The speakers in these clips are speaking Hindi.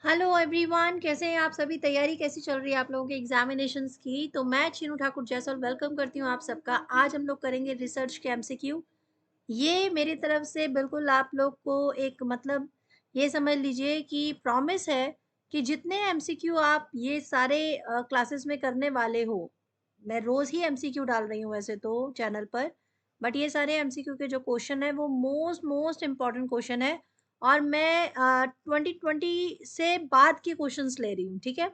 हेलो एवरीवन, कैसे हैं आप सभी। तैयारी कैसी चल रही है आप लोगों के एग्जामिनेशंस की। तो मैं चीनू ठाकुर जैसवाल वेलकम करती हूँ आप सबका। आज हम लोग करेंगे रिसर्च के एमसीक्यू। ये मेरी तरफ से बिल्कुल आप लोग को एक मतलब ये समझ लीजिए कि प्रॉमिस है कि जितने एमसीक्यू आप ये सारे क्लासेस में करने वाले हो। मैं रोज ही एमसीक्यू डाल रही हूँ वैसे तो चैनल पर, बट ये सारे एमसीक्यू के जो क्वेश्चन है वो मोस्ट मोस्ट इम्पॉर्टेंट क्वेश्चन है। और मैं 2020 से बाद के क्वेश्चंस ले रही हूँ, ठीक है।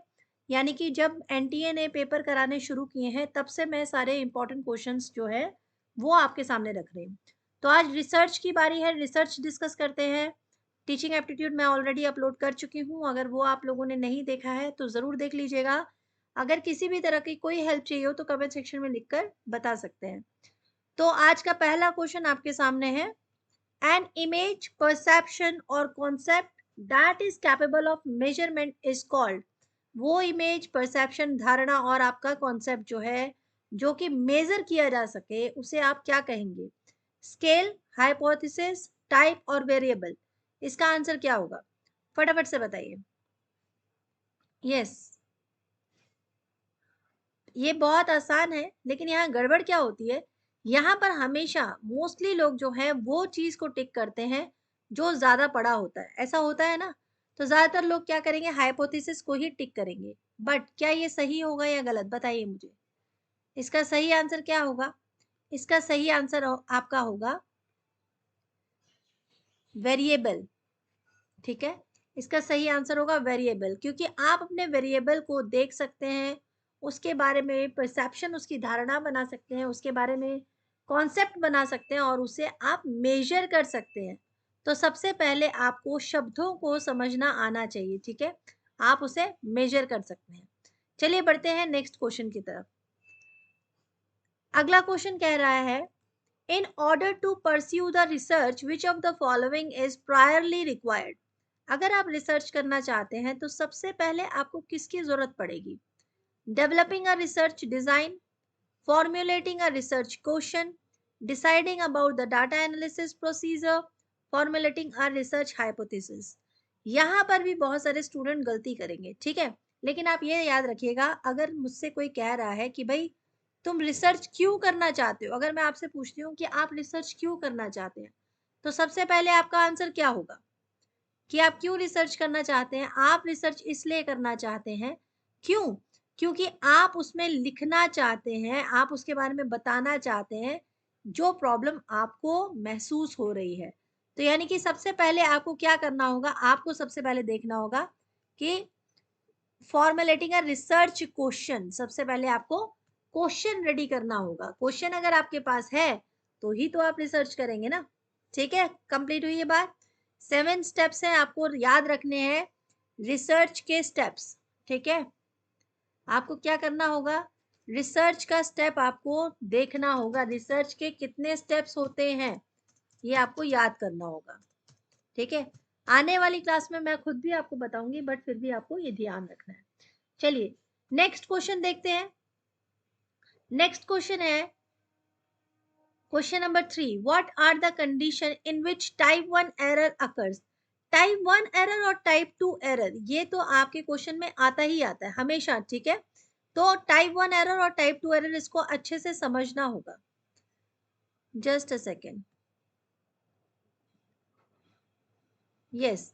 यानी कि जब एनटीए ने पेपर कराने शुरू किए हैं तब से मैं सारे इंपॉर्टेंट क्वेश्चंस जो है वो आपके सामने रख रही हूँ। तो आज रिसर्च की बारी है, रिसर्च डिस्कस करते हैं। टीचिंग एप्टीट्यूड मैं ऑलरेडी अपलोड कर चुकी हूँ, अगर वो आप लोगों ने नहीं देखा है तो ज़रूर देख लीजिएगा। अगर किसी भी तरह की कोई हेल्प चाहिए हो तो कमेंट सेक्शन में लिखकर बता सकते हैं। तो आज का पहला क्वेश्चन आपके सामने है। एन इमेज परसेप्शन और concept that is capable of measurement is called. वो इमेज परसेप्शन धारणा और आपका कॉन्सेप्ट जो है जो कि मेजर किया जा सके उसे आप क्या कहेंगे। स्केल, हाइपोथेसिस, टाइप और वेरिएबल। इसका आंसर क्या होगा, फटाफट से बताइए। यस, ये बहुत आसान है, लेकिन यहाँ गड़बड़ क्या होती है। यहाँ पर हमेशा मोस्टली लोग जो है वो चीज को टिक करते हैं जो ज्यादा पढ़ा होता है, ऐसा होता है ना। तो ज्यादातर लोग क्या करेंगे, हाइपोथेसिस को ही टिक करेंगे। बट क्या ये सही होगा या गलत, बताइए मुझे। इसका सही आंसर क्या होगा। इसका सही आंसर आपका होगा वेरिएबल, ठीक है। इसका सही आंसर होगा वेरिएबल, क्योंकि आप अपने वेरिएबल को देख सकते हैं, उसके बारे में परसेप्शन, उसकी धारणा बना सकते हैं, उसके बारे में कॉन्सेप्ट बना सकते हैं और उसे आप मेजर कर सकते हैं। तो सबसे पहले आपको शब्दों को समझना आना चाहिए, ठीक है। आप उसे मेजर कर सकते हैं। चलिए बढ़ते हैं नेक्स्ट क्वेश्चन की तरफ। अगला क्वेश्चन कह रहा है, in order to pursue the research which of the following is priorly required. अगर आप रिसर्च करना चाहते हैं तो सबसे पहले आपको किसकी जरूरत पड़ेगी। Developing a research design, formulating a research question, deciding about the data analysis procedure, formulating a research hypothesis. यहाँ पर भी बहुत सारे स्टूडेंट गलती करेंगे, ठीक है। लेकिन आप ये याद रखिएगा, अगर मुझसे कोई कह रहा है कि भाई तुम रिसर्च क्यों करना चाहते हो, अगर मैं आपसे पूछती हूँ कि आप रिसर्च क्यों करना चाहते हैं, तो सबसे पहले आपका आंसर क्या होगा कि आप क्यों रिसर्च करना चाहते हैं। आप रिसर्च इसलिए करना चाहते हैं, क्यों, क्योंकि आप उसमें लिखना चाहते हैं, आप उसके बारे में बताना चाहते हैं जो प्रॉब्लम आपको महसूस हो रही है। तो यानी कि सबसे पहले आपको क्या करना होगा, आपको सबसे पहले देखना होगा कि फॉर्मुलेटिंग अ रिसर्च क्वेश्चन, सबसे पहले आपको क्वेश्चन रेडी करना होगा। क्वेश्चन अगर आपके पास है तो ही तो आप रिसर्च करेंगे ना। ठीक है, कंप्लीट हुई ये बात। 7 स्टेप्स हैं, आपको याद रखने हैं रिसर्च के स्टेप्स, ठीक है। आपको क्या करना होगा, रिसर्च का स्टेप आपको देखना होगा। रिसर्च के कितने स्टेप्स होते हैं ये आपको याद करना होगा, ठीक है। आने वाली क्लास में मैं खुद भी आपको बताऊंगी, बट फिर भी आपको ये ध्यान रखना है। चलिए नेक्स्ट क्वेश्चन देखते हैं। नेक्स्ट क्वेश्चन है question number 3, what are the condition in which type 1 error occurs. Type 1 error और टाइप 2 एरर ये तो आपके क्वेश्चन में आता ही आता है हमेशा, ठीक है। तो टाइप 1 एरर और टाइप 2 एरर इसको अच्छे से समझना होगा। Just a second. यस,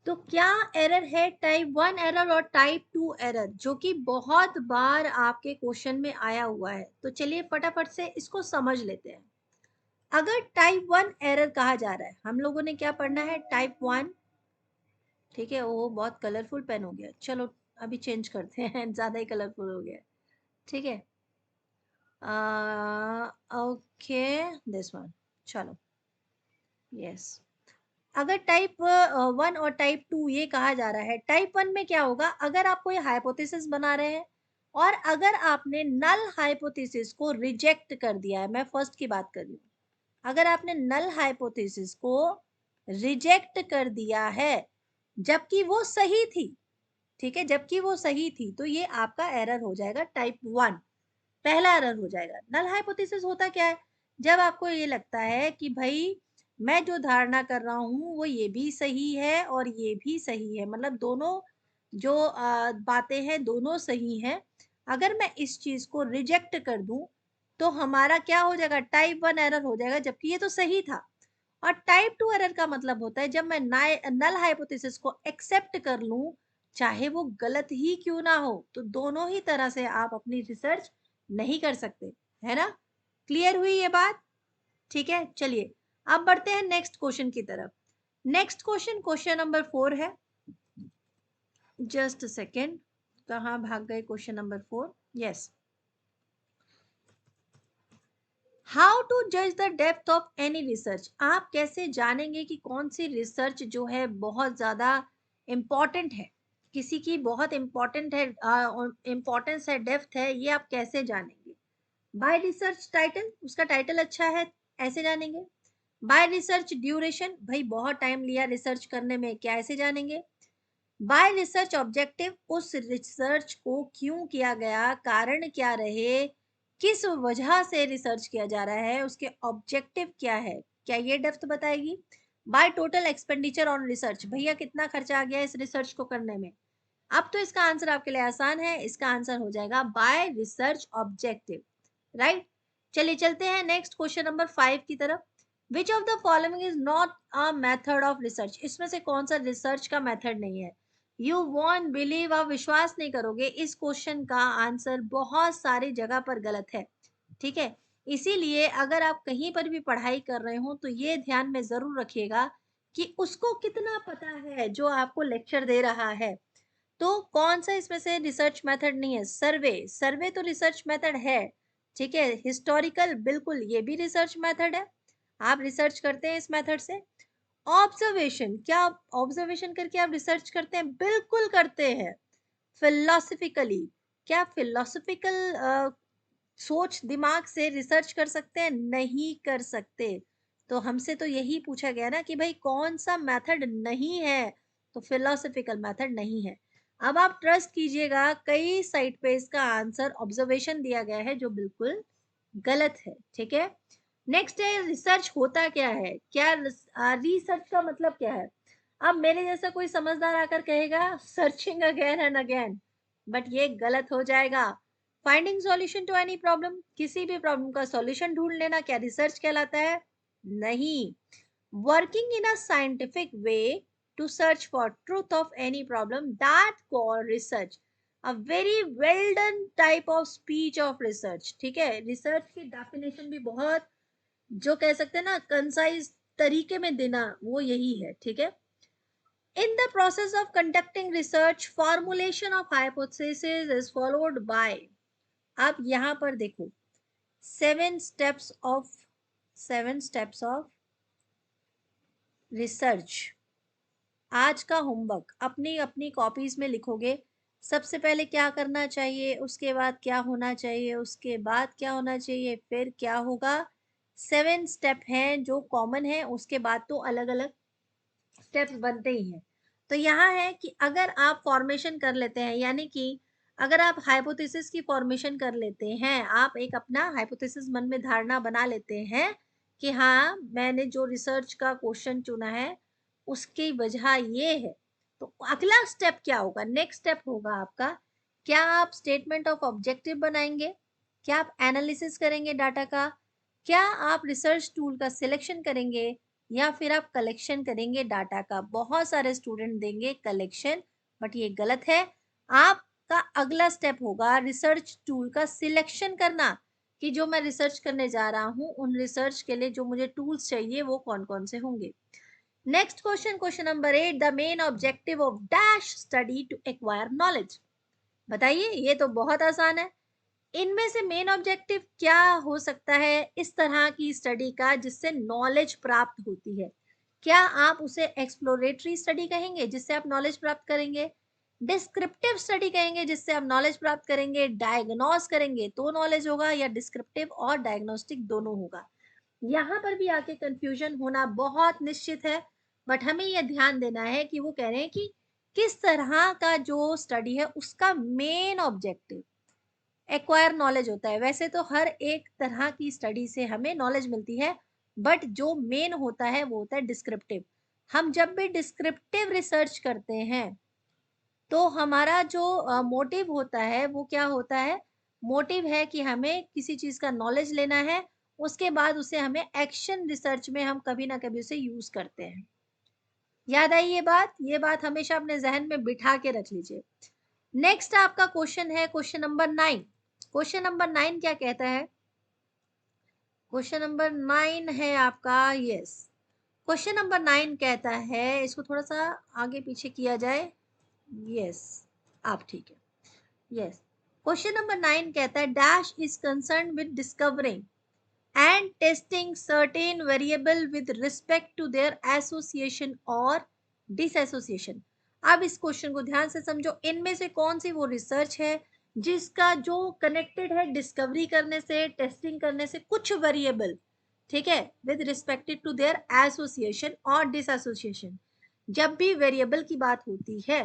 तो क्या एरर है टाइप 1 एरर और टाइप 2 एरर, जो कि बहुत बार आपके क्वेश्चन में आया हुआ है। तो चलिए फटाफट से इसको समझ लेते हैं। अगर टाइप 1 एरर कहा जा रहा है, हम लोगों ने क्या पढ़ना है, टाइप 1, ठीक है। वो बहुत कलरफुल पेन हो गया, चलो अभी चेंज करते हैं ज्यादा ही कलरफुल हो गया, ठीक है। ओके, दिस वन, चलो। यस, अगर टाइप 1 और टाइप 2 ये कहा जा रहा है, टाइप 1 में क्या होगा, अगर आप कोई हाइपोथेसिस बना रहे हैं और अगर आपने नल हाइपोथेसिस को रिजेक्ट कर दिया है, मैं फर्स्ट की बात कर रही हूँ, अगर आपने नल हाइपोथेसिस को रिजेक्ट कर दिया है जबकि वो सही थी, ठीक है, जबकि वो सही थी, तो ये आपका एरर हो जाएगा टाइप 1, पहला एरर हो जाएगा। नल हाइपोथेसिस होता क्या है, जब आपको ये लगता है कि भाई मैं जो धारणा कर रहा हूँ वो ये भी सही है और ये भी सही है, मतलब दोनों जो बातें हैं दोनों सही हैं। अगर मैं इस चीज़ को रिजेक्ट कर दूँ, तो हमारा क्या हो जाएगा, टाइप 1 एरर हो जाएगा, जबकि ये तो सही था। और टाइप 2 एरर का मतलब होता है जब मैं नल हाइपोथेसिस को एक्सेप्ट कर लूँ, चाहे वो गलत ही क्यों ना हो, तो दोनों ही तरह से आप अपनी रिसर्च नहीं कर सकते, है ना? क्लियर हुई ये बात? ठीक है, चलिए अब बढ़ते हैं नेक्स्ट क्वेश्चन की तरफ। नेक्स्ट क्वेश्चन, क्वेश्चन नंबर 4 है। जस्ट अ सेकेंड, कहाँ भाग गए question number 4? Yes. How to जज the depth of any research, आप कैसे जानेंगे कि कौन सी रिसर्च जो है बहुत ज्यादा इम्पोर्टेंट है, किसी की बहुत इम्पोर्टेंट है, इम्पोर्टेंस है, डेप्थ है, ये आप कैसे जानेंगे? बाय रिसर्च टाइटल, उसका टाइटल अच्छा है, ऐसे जानेंगे। बाय रिसर्च ड्यूरेशन, भाई बहुत टाइम लिया रिसर्च करने में, क्या ऐसे जानेंगे? बाय रिसर्च ऑब्जेक्टिव, उस रिसर्च को क्यों किया गया, कारण क्या रहे, किस वजह से रिसर्च किया जा रहा है, उसके ऑब्जेक्टिव क्या है, क्या ये डेप्थ बताएगी? By total expenditure on research, भैया कितना खर्चा आ गया इस रिसर्च को करने में। अब तो इसका आंसर आपके लिए आसान है, इसका आंसर हो जाएगा बाय रिसर्च ऑब्जेक्टिव, राइट? चलिए चलते हैं नेक्स्ट क्वेश्चन नंबर 5 की तरफ। विच of the following is not a method of research, इसमें से कौन सा रिसर्च का मेथड नहीं है? यू वॉन्ट बिलीव, आप विश्वास नहीं करोगे, इस क्वेश्चन का आंसर बहुत सारी जगह पर गलत है, ठीक है? इसीलिए अगर आप कहीं पर भी पढ़ाई कर रहे हो तो ये ध्यान में जरूर रखिएगा कि उसको कितना पता है जो आपको लेक्चर दे रहा है। तो कौन सा इसमें से रिसर्च मेथड नहीं है? सर्वे, सर्वे तो रिसर्च मेथड है, ठीक है? हिस्टोरिकल, बिल्कुल ये भी रिसर्च मेथड है, आप रिसर्च करते हैं इस मेथड से। ऑब्जर्वेशन, क्या ऑब्जर्वेशन करके आप रिसर्च करते हैं? बिल्कुल करते हैं। फिलोसफिकली, क्या फिलोसफिकल सोच दिमाग से रिसर्च कर सकते हैं? नहीं कर सकते। तो हमसे तो यही पूछा गया ना कि भाई कौन सा मेथड नहीं है, तो फिलोसफिकल मेथड नहीं है। अब आप ट्रस्ट कीजिएगा, कई साइट पे इसका आंसर ऑब्जर्वेशन दिया गया है जो बिल्कुल गलत है, ठीक है? नेक्स्ट है रिसर्च होता क्या है, क्या रिसर्च का मतलब क्या है? अब मेरे जैसा कोई समझदार आकर कहेगा searching again and again, but ये गलत हो जाएगा। Finding solution to any problem, किसी भी प्रॉब्लम का सॉल्यूशन ढूंढ लेना क्या रिसर्च कहलाता है? नहीं। Working in a scientific way to search for truth of any problem, that call research. A very well done type of speech of research, ठीक है? रिसर्च की डेफिनेशन भी बहुत, जो कह सकते हैं ना, कंसाइज तरीके में देना, वो यही है, ठीक है? In the process of conducting research, formulation of hypothesis is followed by, अब यहाँ पर देखो, seven steps of, seven steps of research. आज का होमवर्क अपनी अपनी कॉपीज में लिखोगे। सबसे पहले क्या करना चाहिए, उसके बाद क्या होना चाहिए, उसके बाद क्या होना चाहिए, फिर क्या होगा। सेवन स्टेप हैं जो कॉमन है, उसके बाद तो अलग अलग स्टेप्स बनते ही हैं। तो यहाँ है कि अगर आप फॉर्मेशन कर लेते हैं, यानी कि अगर आप हाइपोथेसिस की फॉर्मेशन कर लेते हैं, आप एक अपना हाइपोथेसिस मन में धारणा बना लेते हैं कि हाँ मैंने जो रिसर्च का क्वेश्चन चुना है उसकी वजह ये है, तो अगला स्टेप क्या होगा, नेक्स्ट स्टेप होगा आपका, क्या आप स्टेटमेंट ऑफ ऑब्जेक्टिव बनाएंगे, क्या आप एनालिसिस करेंगे डाटा का, क्या आप रिसर्च टूल का सिलेक्शन करेंगे, या फिर आप कलेक्शन करेंगे डाटा का। बहुत सारे स्टूडेंट देंगे कलेक्शन, बट ये गलत है। आपका अगला स्टेप होगा रिसर्च टूल का सिलेक्शन करना, कि जो मैं रिसर्च करने जा रहा हूँ उन रिसर्च के लिए जो मुझे टूल्स चाहिए वो कौन कौन से होंगे। Next question, question number 8, the main objective of dash study to acquire knowledge. बताइए, ये तो बहुत आसान है। इनमें से मेन ऑब्जेक्टिव क्या हो सकता है इस तरह की स्टडी का जिससे नॉलेज प्राप्त होती है? क्या आप उसे एक्सप्लोरेटरी स्टडी कहेंगे जिससे आप नॉलेज प्राप्त करेंगे, डिस्क्रिप्टिव स्टडी कहेंगे जिससे आप नॉलेज प्राप्त करेंगे, डायग्नोस करेंगे तो नॉलेज होगा, या डिस्क्रिप्टिव और डायग्नोस्टिक दोनों होगा? यहाँ पर भी आके कंफ्यूजन होना बहुत निश्चित है, बट हमें यह ध्यान देना है कि वो कह रहे हैं कि किस तरह का जो स्टडी है उसका मेन ऑब्जेक्टिव एक्वायर नॉलेज होता है। वैसे तो हर एक तरह की स्टडी से हमें नॉलेज मिलती है, बट जो मेन होता है वो होता है डिस्क्रिप्टिव। हम जब भी डिस्क्रिप्टिव रिसर्च करते हैं तो हमारा जो मोटिव होता है वो क्या होता है? मोटिव है कि हमें किसी चीज़ का नॉलेज लेना है, उसके बाद उसे हमें एक्शन रिसर्च में हम कभी ना कभी उसे यूज़ करते हैं। याद आई ये बात? ये बात हमेशा अपने ज़हन में बिठा के रख लीजिए। नेक्स्ट आपका क्वेश्चन है क्वेश्चन नंबर 9। क्वेश्चन नंबर 9 क्या कहता है? क्वेश्चन नंबर 9 है आपका यस। क्वेश्चन नंबर 9 कहता है, इसको थोड़ा-सा आगे-पीछे किया जाए। यस, आप ठीक है। यस, क्वेश्चन नंबर 9 कहता है dash is concern with discovering and testing certain variable with respect to their association और डिसएसोसिएशन। अब इस क्वेश्चन को ध्यान से समझो, इनमें से कौन सी वो रिसर्च है जिसका जो कनेक्टेड है डिस्कवरी करने से, टेस्टिंग करने से कुछ वेरिएबल, ठीक है, with respected to their association और डिसएसोसिएशन। जब भी वेरिएबल की बात होती है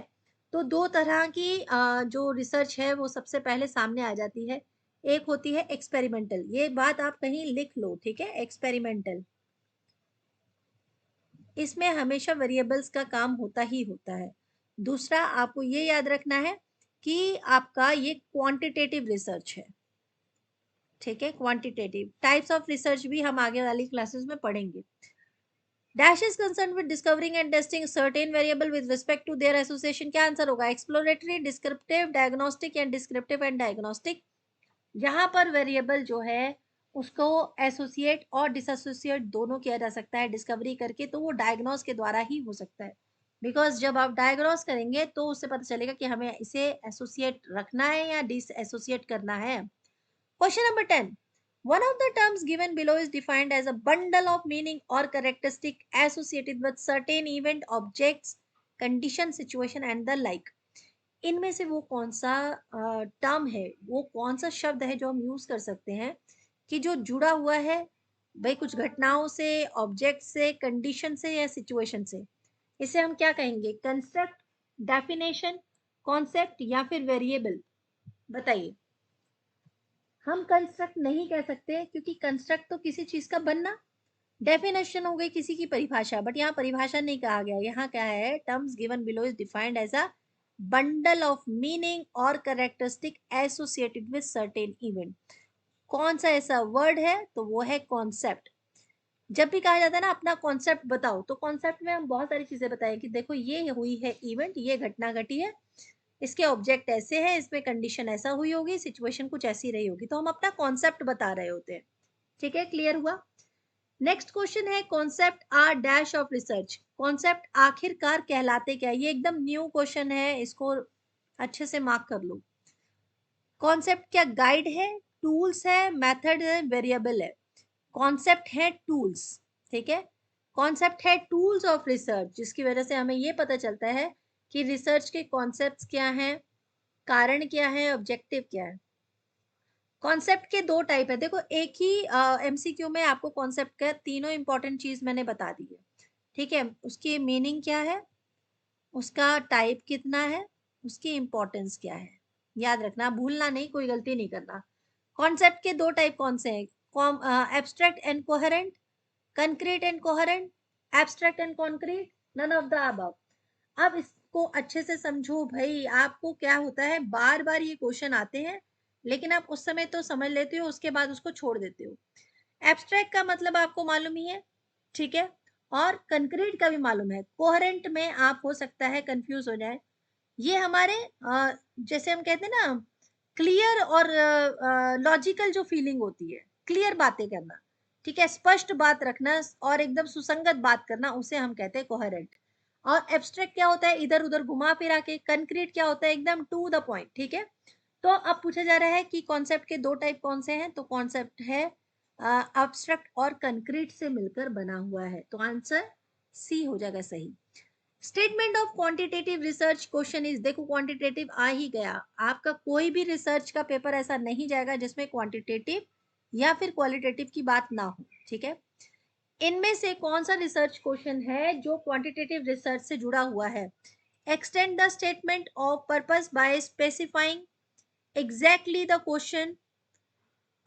तो दो तरह की जो रिसर्च है वो सबसे पहले सामने आ जाती है। एक होती है एक्सपेरिमेंटल, ये बात आप कहीं लिख लो, ठीक है, एक्सपेरिमेंटल। इसमें हमेशा वेरिएबल्स का काम होता ही होता है। दूसरा आपको ये याद रखना है कि आपका ये क्वांटिटेटिव रिसर्च है, ठीक है, क्वांटिटेटिव टाइप्स ऑफ रिसर्च भी हम आगे वाली क्लासेस में पढ़ेंगे। Dash is concern with discovering and testing certain variable with respect to their association. क्या आंसर होगा? एक्सप्लोरेटरी, डिस्क्रिप्टिव, डायग्नोस्टिक या डिस्क्रिप्टिव एंड डायग्नोस्टिक। यहाँ पर वेरिएबल जो है उसको एसोसिएट और डिसएसोसिएट दोनों किया जा सकता है डिस्कवरी करके, तो वो डायग्नोस के द्वारा ही हो सकता है। बिकॉज जब आप डायग्नोस करेंगे तो उससे पता चलेगा कि हमें इसे एसोसिएट रखना है या डिस एसोसिएट करना है। Question number 10. One of the terms given below is defined as a bundle of meaning or characteristic associated with certain event, objects, condition, situation and the like. इनमें से वो कौन सा टर्म है, वो कौन सा शब्द है जो हम यूज कर सकते हैं कि जो जुड़ा हुआ है भाई कुछ घटनाओं से, ऑब्जेक्ट से, कंडीशन से या सिचुएशन से? इसे हम क्या कहेंगे? कंसेप्ट, डेफिनेशन, कॉन्सेप्ट या फिर वेरिएबल? बताइए। हम कंस्ट्रक्ट नहीं कह सकते क्योंकि कंस्ट्रक्ट तो किसी चीज का बनना, डेफिनेशन हो गई किसी की परिभाषा, बट यहाँ परिभाषा नहीं कहा गया। यहाँ क्या है? Terms given below is defined as a bundle of meaning और characteristic associated with certain event. कौन सा ऐसा वर्ड है? तो वो है कॉन्सेप्ट। जब भी कहा जाता है ना अपना कॉन्सेप्ट बताओ, तो कॉन्सेप्ट में हम बहुत सारी चीजें बताएं कि देखो ये हुई है इवेंट, ये घटना घटी है, इसके ऑब्जेक्ट ऐसे हैं, इसमें कंडीशन ऐसा हुई होगी, सिचुएशन कुछ ऐसी रही होगी, तो हम अपना कॉन्सेप्ट बता रहे होते हैं। ठीक है, क्लियर हुआ? नेक्स्ट क्वेश्चन है concept are dash of research. Concept आखिरकार कहलाते क्या? ये एकदम न्यू क्वेश्चन है, इसको अच्छे से मार्क कर लो। कॉन्सेप्ट क्या गाइड है, टूल्स है, मेथड है, वेरिएबल है? कॉन्सेप्ट है टूल्स, ठीक है, कॉन्सेप्ट है टूल्स ऑफ रिसर्च, जिसकी वजह से हमें ये पता चलता है कि रिसर्च के कॉन्सेप्ट्स क्या हैं, कारण क्या है, ऑब्जेक्टिव क्या है। कॉन्सेप्ट के दो टाइप है, देखो एक ही एमसीक्यू में आपको कॉन्सेप्ट का तीनों इंपॉर्टेंट चीज मैंने बता दी है, ठीक है, उसकी मीनिंग क्या है, उसका टाइप कितना है, उसकी इंपॉर्टेंस क्या है, याद रखना, भूलना नहीं, कोई गलती नहीं करना। कॉन्सेप्ट के दो टाइप कौन से हैं? Abstract and coherent, concrete and coherent, abstract and concrete, none of the above. अब इसको अच्छे से समझो भाई, आपको क्या होता है, बार बार ये क्वेश्चन आते हैं लेकिन आप उस समय तो समझ लेते हो, उसके बाद उसको छोड़ देते हो। एब्स्ट्रैक्ट का मतलब आपको मालूम ही है, ठीक है, और कंक्रीट का भी मालूम है। कोहेरेंट में आप हो सकता है कंफ्यूज हो जाए। ये हमारे जैसे हम कहते हैं ना, क्लियर और लॉजिकल जो फीलिंग होती है, क्लियर बातें करना, ठीक है, स्पष्ट बात रखना और एकदम सुसंगत बात करना, उसे हम कहते हैं कोहेरेंट। और एब्स्ट्रैक्ट क्या होता है? इधर उधर घुमा फिरा के। कंक्रीट क्या होता है? एकदम टू द पॉइंट, ठीक है। तो अब पूछा जा रहा है कि कॉन्सेप्ट के दो टाइप कौन से हैं, तो कॉन्सेप्ट है एब्स्ट्रैक्ट और कंक्रीट से मिलकर बना हुआ है, तो आंसर सी हो जाएगा सही। Statement of quantitative research question is, देखो क्वांटिटेटिव आ ही गया, आपका कोई भी रिसर्च का पेपर ऐसा नहीं जाएगा जिसमें क्वांटिटेटिव या फिर क्वालिटेटिव की बात ना हो, ठीक है। इनमें से कौन सा रिसर्च क्वेश्चन है जो क्वांटिटेटिव रिसर्च से जुड़ा हुआ है? Extend the statement of purpose by specifying exactly the question,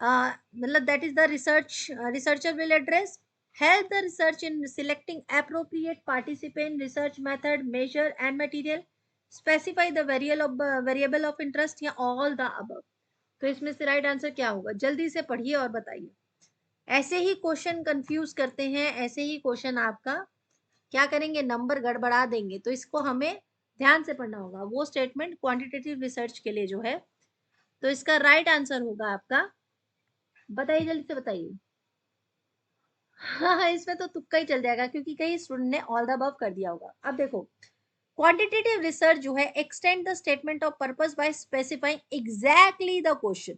मतलब that is the researcher will address. Help the research in selecting appropriate participant, research method, measure and material. Specify the variable of interest या all the above. तो इसमें से राइट आंसर क्या होगा? जल्दी से पढ़िए और बताइए। ऐसे ही क्वेश्चन कंफ्यूज करते हैं, ऐसे ही क्वेश्चन आपका क्या करेंगे, नंबर गड़बड़ा देंगे। तो इसको हमें ध्यान से पढ़ना होगा। वो स्टेटमेंट क्वांटिटेटिव रिसर्च के लिए जो है, तो इसका राइट आंसर होगा आपका, बताइए जल्दी से बताइए। हाँ, इसमें तो तुक्का ही चल जाएगा क्योंकि कई स्टूडेंट ने ऑल द अबव कर दिया होगा। अब देखो, क्वांटिटेटिव रिसर्च जो है extend the statement of purpose by specifying exactly the question.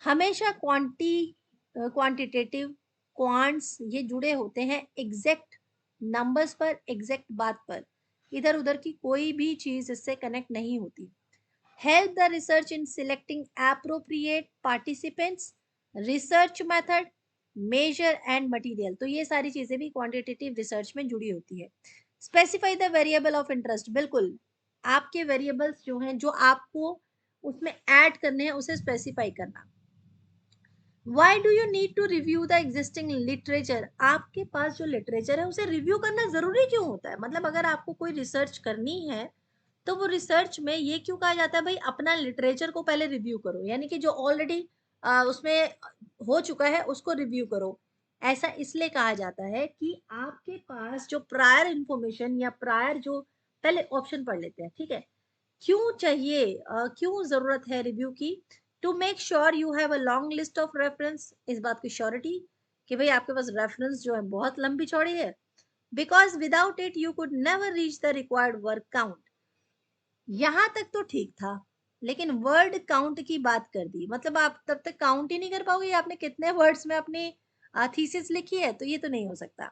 हमेशा क्वांटिटेटिव, क्वांट्स ये जुड़े होते हैं एग्जैक्ट नंबर्स पर, एग्जैक्ट बात पर। इधर उधर की कोई भी चीज इससे कनेक्ट नहीं होती। Help the research in selecting appropriate participants, research method, measure and material. तो ये सारी चीजें भी क्वांटिटेटिव रिसर्च में जुड़ी होती है। Specify the variable of interest, बिल्कुल आपके वेरिएबल्स जो हैं, जो आपको उसमें ऐड करने हैं, उसे स्पेसिफाई करना। Why do you need to review the existing literature, आपके पास जो लिटरेचर है उसे रिव्यू करना जरूरी क्यों होता है? मतलब अगर आपको कोई रिसर्च करनी है तो वो रिसर्च में ये क्यों कहा जाता है भाई अपना लिटरेचर को पहले रिव्यू करो, यानी कि जो ऑलरेडी उसमें हो चुका है उसको रिव्यू करो। ऐसा इसलिए कहा जाता है कि आपके पास जो प्रायर इंफॉर्मेशन या प्रायर जो, पहले ऑप्शन पढ़ लेते हैं, ठीक है। क्यों चाहिए, क्यों जरूरत है रिव्यू की? To make sure you have a long list of reference, इस बात की श्योरिटी कि भाई आपके पास रेफरेंस जो है बहुत लंबी चौड़ी है। Because without it you could never reach the required word count. यहाँ तक तो ठीक था, लेकिन वर्ड काउंट की बात कर दी, मतलब आप तब तक काउंट ही नहीं कर पाओगे आपने कितने वर्ड्स में अपनी थीसिस लिखी है, तो ये तो नहीं हो सकता।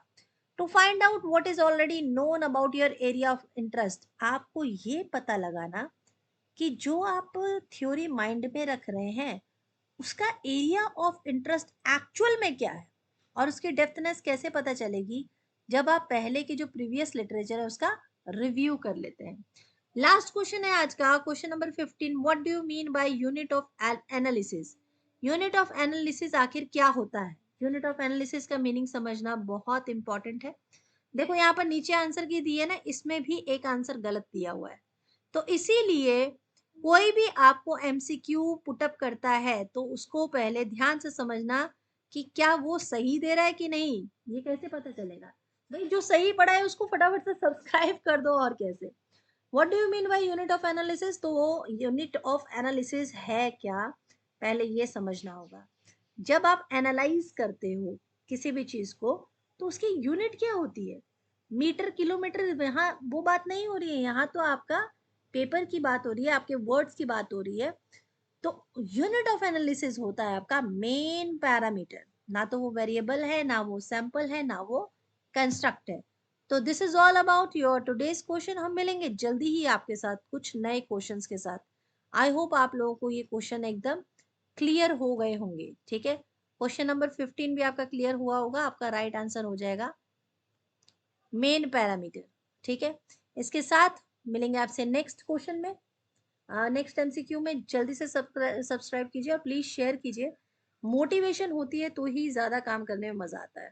To find out what is already known about your area of interest, आपको ये पता लगाना कि जो आप थ्योरी माइंड में रख रहे हैं उसका एरिया ऑफ इंटरेस्ट एक्चुअल में क्या है, और उसकी डेप्थनेस कैसे पता चलेगी? जब आप पहले की जो प्रीवियस लिटरेचर है उसका रिव्यू कर लेते हैं। लास्ट क्वेश्चन है आज का, question number 15। What do you mean by unit of analysis? Unit of analysis आखिर क्या होता है? यूनिट ऑफ एनालिसिस का मीनिंग समझना बहुत इंपॉर्टेंट है। देखो यहाँ पर नीचे आंसर की दिए ना, इसमें भी एक आंसर गलत दिया हुआ है। तो इसीलिए कोई भी आपको एमसीक्यू पुटअप करता है तो उसको पहले ध्यान से समझना कि क्या वो सही दे रहा है कि नहीं। ये कैसे पता चलेगा भाई? जो सही पढ़ा है उसको फटाफट से सब्सक्राइब कर दो, और कैसे। What do you mean by unit of analysis? तो वो यूनिट ऑफ एनालिसिस है क्या, पहले ये समझना होगा। जब आप एनालाइज करते हो किसी भी चीज को तो उसकी यूनिट क्या होती है? मीटर, किलोमीटर, यहाँ वो बात नहीं हो रही है, यहाँ तो आपका पेपर की बात हो रही है, आपके वर्ड्स की बात हो रही है। तो यूनिट ऑफ एनालिसिस होता है आपका मेन पैरामीटर, ना तो वो वेरिएबल है, ना वो सैंपल है, ना वो कंस्ट्रक्ट है। तो this is all about your today's question. हम मिलेंगे जल्दी ही आपके साथ कुछ नए क्वेश्चंस के साथ। आई होप आप लोगों को ये क्वेश्चन एकदम क्लियर हो गए होंगे, ठीक है। क्वेश्चन नंबर 15 भी आपका क्लियर हुआ होगा, आपका राइट आंसर हो जाएगा मेन पैरामीटर, ठीक है। इसके साथ मिलेंगे आपसे नेक्स्ट क्वेश्चन में, नेक्स्ट एमसीक्यू में। जल्दी से सब्सक्राइब कीजिए और प्लीज शेयर कीजिए। मोटिवेशन होती है तो ही ज्यादा काम करने में मजा आता है।